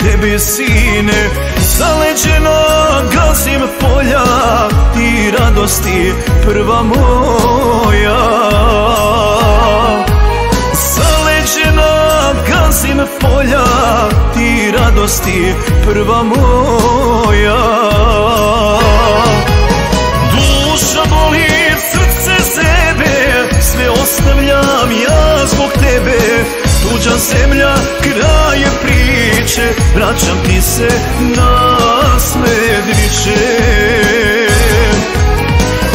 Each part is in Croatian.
tebi sine, zaleđena gazim polja i radosti prva moja. Zaleđena gazim polja i radosti prva moja. Duša boli, srce zebe, sve ostavljam ja zbog tebe. Tuđa zemlja, kraj priče, vraćam ti se nasledniče.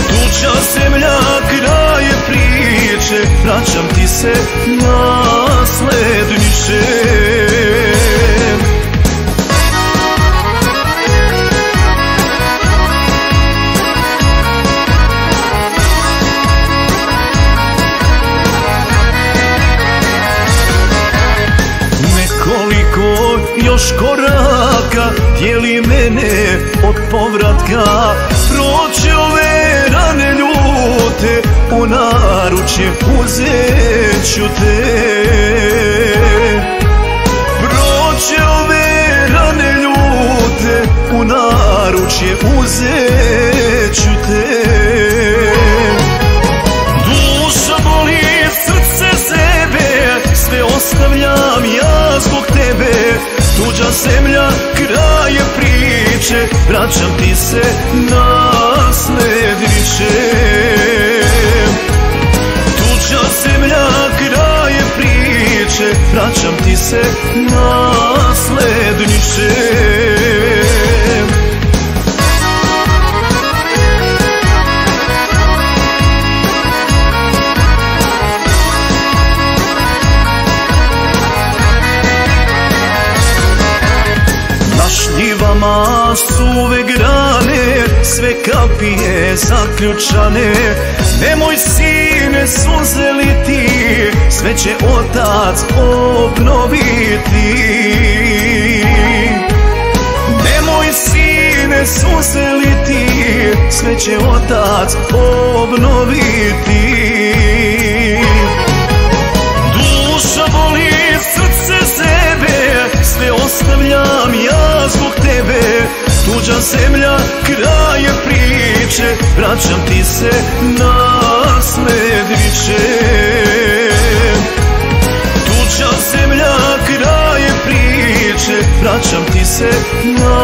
Tuđa zemlja, kraj priče, vraćam ti se nasledniče. Koliko još koraka dijeli mene od povratka, proći ove rane ljute, u naručje uzet ću te. Proći ove rane ljute, u naručje uzet ću te. Duša boli, srce zebe, sve ostavljam ja zbog tebe. Tuđa zemlja, kraj priče, vraćam ti se nasledniče. Tuđa zemlja, kraj priče, vraćam ti se nasledniče. Njivama suve grane, sve kapije zaključane. Nemoj sine suze liti, sve će Otac obnoviti. Nemoj sine suze liti, sve će Otac obnoviti. Duša boli, srce zebe, sve ostavljam ja zbog tebe. Tuđa zemlja, kraj priče, vraćam ti se nasledniče. Tuđa zemlja, kraj priče, vraćam ti se nasledniče.